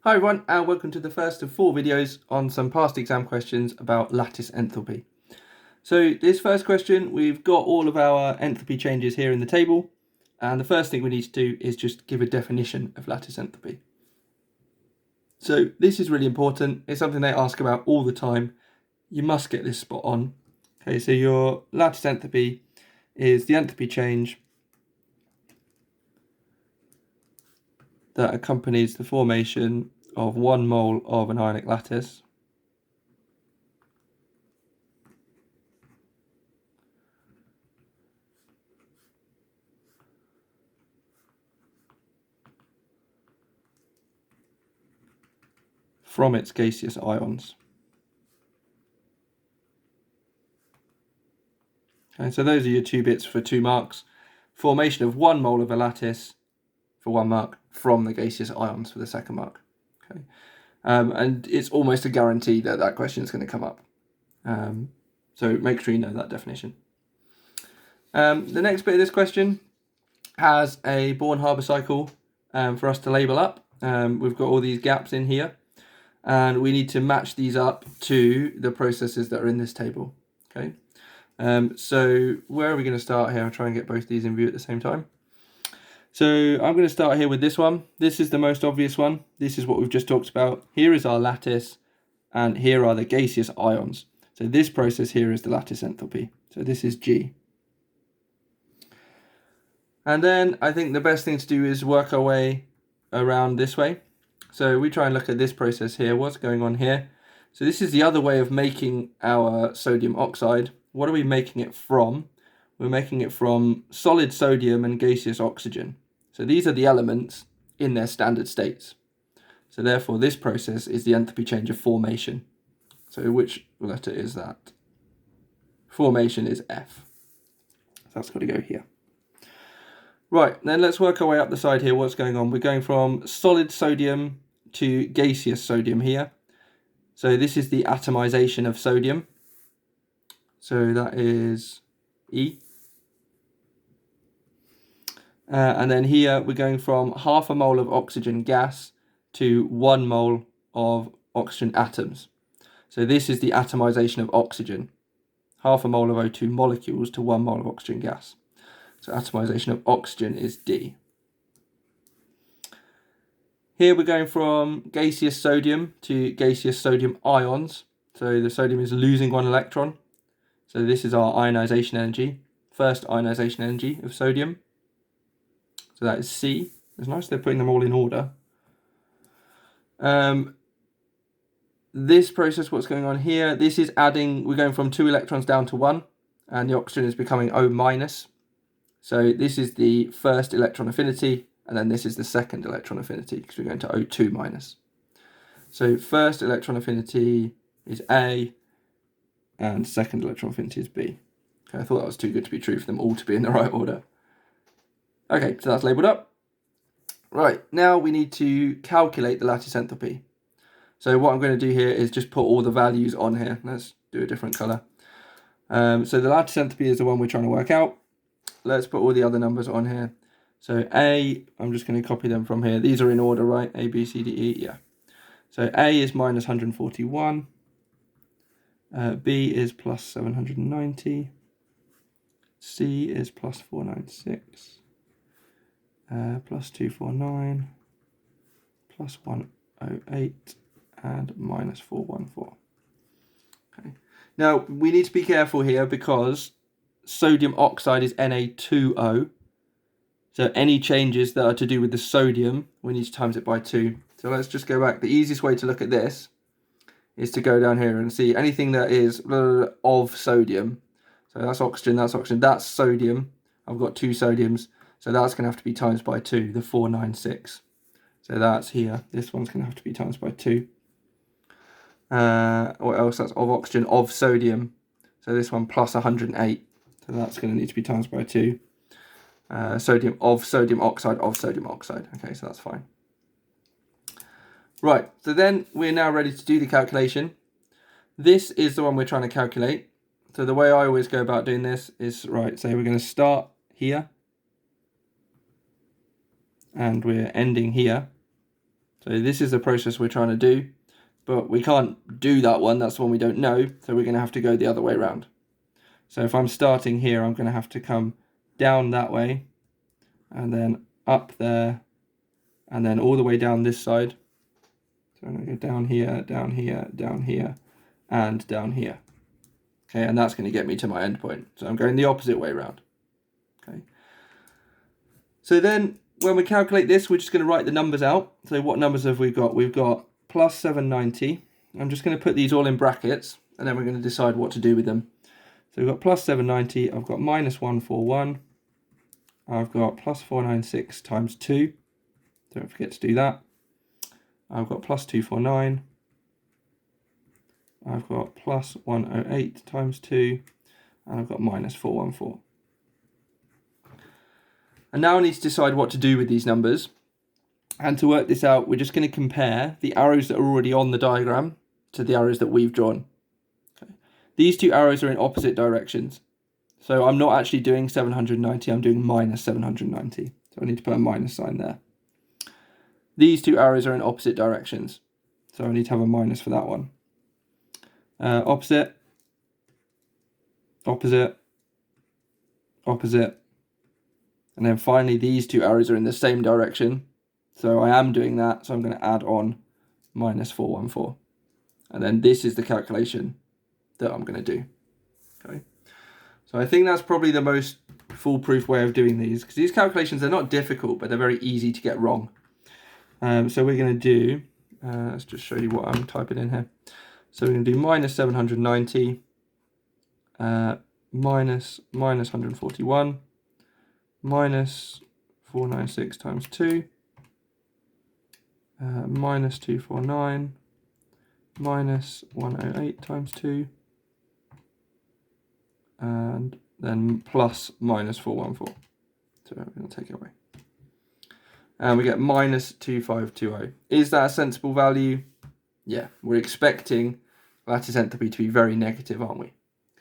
Hi everyone, and welcome to the first of 4 videos on some past exam questions about lattice enthalpy. So this first question, we've got all of our enthalpy changes here in the table, and the first thing we need to do is just give a definition of lattice enthalpy. So this is really important. It's something they ask about all the time. You must get this spot on. Okay, so your lattice enthalpy is the enthalpy change that accompanies the formation of 1 mole of an ionic lattice from its gaseous ions. Okay, so those are your 2 bits for 2 marks. Formation of 1 mole of a lattice for 1 mark from the gaseous ions for the 2nd mark. Okay, and it's almost a guarantee that that question is going to come up. So make sure you know that definition. The next bit of this question has a Born-Haber cycle for us to label up. We've got all these gaps in here, and we need to match these up to the processes that are in this table. Okay, so where are we going to start here? I'll try and get both these in view at the same time. So I'm going to start here with this one. This is the most obvious one. This is what we've just talked about. Here is our lattice, and here are the gaseous ions. So this process here is the lattice enthalpy. So this is G. And then I think the best thing to do is work our way around this way. So we try and look at this process here. What's going on here? So this is the other way of making our sodium oxide. What are we making it from? We're making it from solid sodium and gaseous oxygen. So these are the elements in their standard states. So therefore this process is the enthalpy change of formation. So which letter is that? Formation is F. So that's got to go here. Right, then let's work our way up the side here. What's going on? We're going from solid sodium to gaseous sodium here. So this is the atomization of sodium. So that is E. And then here we're going from half a mole of oxygen gas to 1 mole of oxygen atoms. So this is the atomization of oxygen. Half a mole of O2 molecules to 1 mole of oxygen gas. So atomization of oxygen is D. Here we're going from gaseous sodium to gaseous sodium ions. So the sodium is losing 1 electron. So this is our ionization energy. First ionization energy of sodium. So that is C. It's nice they're putting them all in order. This process, what's going on here, this is adding, we're going from 2 electrons down to 1, and the oxygen is becoming O minus. So this is the first electron affinity, and then this is the second electron affinity, because we're going to O2 minus. So first electron affinity is A, and second electron affinity is B. Okay, I thought that was too good to be true for them all to be in the right order. Okay, so that's labelled up. Right, now we need to calculate the lattice enthalpy. So what I'm going to do here is just put all the values on here. Let's do a different colour. So the lattice enthalpy is the one we're trying to work out. Let's put all the other numbers on here. So A, I'm just going to copy them from here. These are in order, right? A, B, C, D, E, yeah. So A is minus 141. B is plus 790. C is plus 496. Plus 249. Plus 108. And minus 414. Okay. Now, we need to be careful here because sodium oxide is Na2O. So any changes that are to do with the sodium, we need to times it by 2. So let's just go back. The easiest way to look at this is to go down here and see anything that is of sodium. So that's oxygen, that's sodium. I've got 2 sodiums. So that's going to have to be times by 2, the 496. So that's here. This one's going to have to be times by 2. What else? That's of oxygen, of sodium. So this one plus 108. So that's going to need to be times by 2. Sodium of sodium oxide of sodium oxide. Okay, so that's fine. Right, so then we're now ready to do the calculation. This is the one we're trying to calculate. So the way I always go about doing this is, right, so we're going to start here. And we're ending here. So this is the process we're trying to do, but we can't do that one. That's the one we don't know. So we're going to have to go the other way around. So if I'm starting here, I'm going to have to come down that way and then up there and then all the way down this side. So I'm going to go down here, down here, down here, and down here. Okay, and that's going to get me to my endpoint. So I'm going the opposite way around. Okay. So then when we calculate this, we're just going to write the numbers out. So what numbers have we got? We've got plus 790. I'm just going to put these all in brackets, and then we're going to decide what to do with them. So we've got plus 790. I've got minus 141. I've got plus 496 times 2. Don't forget to do that. I've got plus 249. I've got plus 108 times 2. And I've got minus 414. And now I need to decide what to do with these numbers. And to work this out, we're just going to compare the arrows that are already on the diagram to the arrows that we've drawn. Okay. These two arrows are in opposite directions. So I'm not actually doing 790, I'm doing minus 790. So I need to put a minus sign there. These two arrows are in opposite directions. So I need to have a minus for that one. Opposite, opposite, opposite. And then finally, these two arrows are in the same direction. So I am doing that. So I'm going to add on minus 414. And then this is the calculation that I'm going to do. Okay. So I think that's probably the most foolproof way of doing these, because these calculations, they're not difficult, but they're very easy to get wrong. So we're going to do, let's just show you what I'm typing in here. So we're going to do minus 790, minus 141, minus 496 times 2, minus 249, minus 108 times 2, and then plus minus 414. So we're going to take it away. And we get minus 2520. Is that a sensible value? Yeah, we're expecting lattice enthalpy to be very negative, aren't we?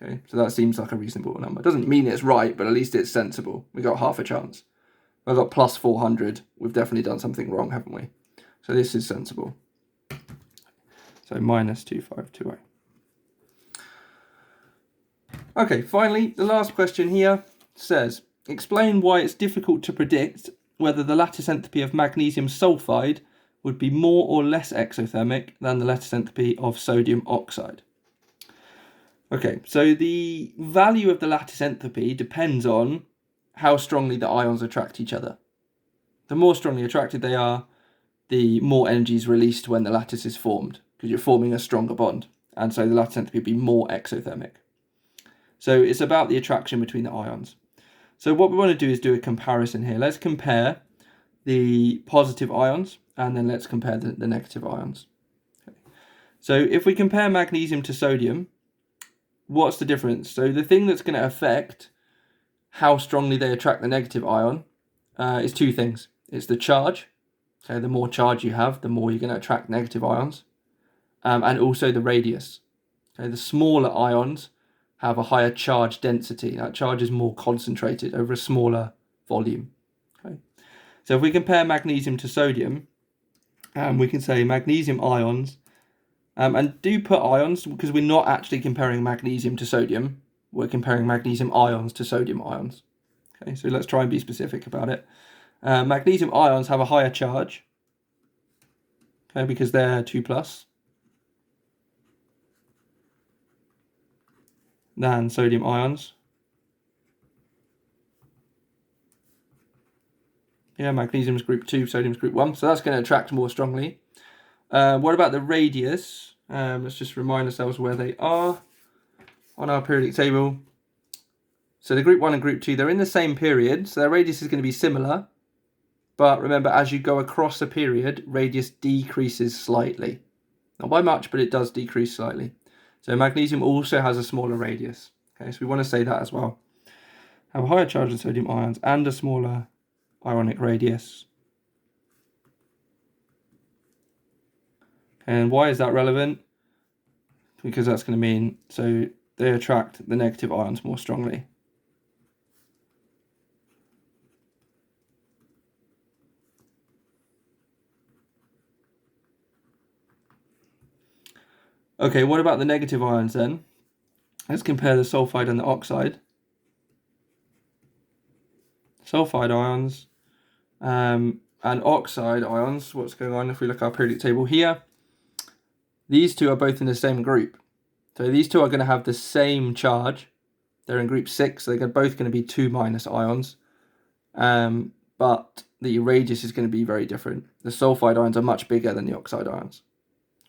Okay, so that seems like a reasonable number. Doesn't mean it's right, but at least it's sensible. We got half a chance. I've got plus 400. We've definitely done something wrong, haven't we? So this is sensible. So minus 2520. Okay, finally, the last question here says, explain why it's difficult to predict whether the lattice enthalpy of magnesium sulfide would be more or less exothermic than the lattice enthalpy of sodium oxide. Okay, so the value of the lattice enthalpy depends on how strongly the ions attract each other. The more strongly attracted they are, the more energy is released when the lattice is formed, because you're forming a stronger bond, and so the lattice enthalpy would be more exothermic. So it's about the attraction between the ions. So what we want to do is do a comparison here. Let's compare the positive ions, and then let's compare the negative ions. Okay. So if we compare magnesium to sodium, what's the difference? So the thing that's going to affect how strongly they attract the negative ion is two things. It's the charge. So the more charge you have, the more you're going to attract negative ions. And also the radius. Okay, the smaller ions have a higher charge density. That charge is more concentrated over a smaller volume. Okay. So if we compare magnesium to sodium, we can say magnesium ions, and do put ions because we're not actually comparing magnesium to sodium. We're comparing magnesium ions to sodium ions. Okay, so let's try and be specific about it. Magnesium ions have a higher charge, okay, because they're 2+, than sodium ions. Yeah, magnesium is group 2, sodium is group 1, so that's going to attract more strongly. What about the radius? Let's just remind ourselves where they are on our periodic table. So the group 1 and group 2, they're in the same period, so their radius is going to be similar. But remember, as you go across a period, radius decreases slightly. Not by much, but it does decrease slightly. So magnesium also has a smaller radius. Okay, so we want to say that as well. Have a higher charge than sodium ions and a smaller ionic radius. And why is that relevant? Because that's going to mean, so they attract the negative ions more strongly. Okay, what about the negative ions then? Let's compare the sulfide and the oxide. Sulfide ions and oxide ions, what's going on if we look at our periodic table here? These two are both in the same group. So these two are going to have the same charge. They're in group 6, so they're both going to be 2- ions. But the radius is going to be very different. The sulfide ions are much bigger than the oxide ions.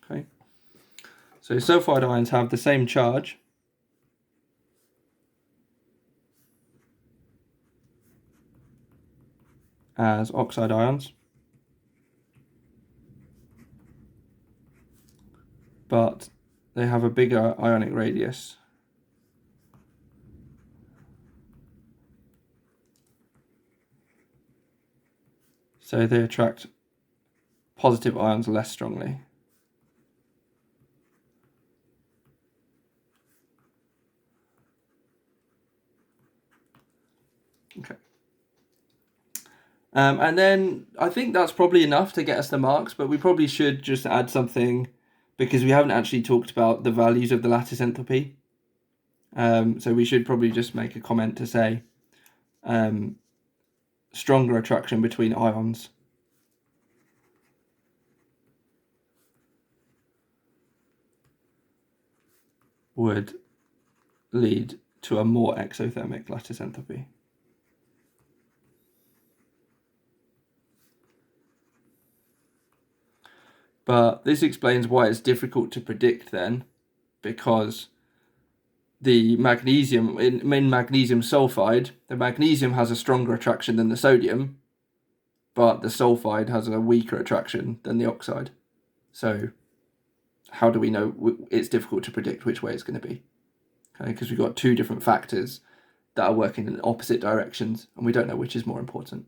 Okay. So sulfide ions have the same charge as oxide ions, but they have a bigger ionic radius. So they attract positive ions less strongly. Okay. And then I think that's probably enough to get us the marks, but we probably should just add something because we haven't actually talked about the values of the lattice enthalpy. So we should probably just make a comment to say stronger attraction between ions would lead to a more exothermic lattice enthalpy. But this explains why it's difficult to predict then, because the magnesium, in magnesium sulfide, the magnesium has a stronger attraction than the sodium, but the sulfide has a weaker attraction than the oxide. So how do we know? It's difficult to predict which way it's going to be, okay? Because we've got two different factors that are working in opposite directions, and we don't know which is more important.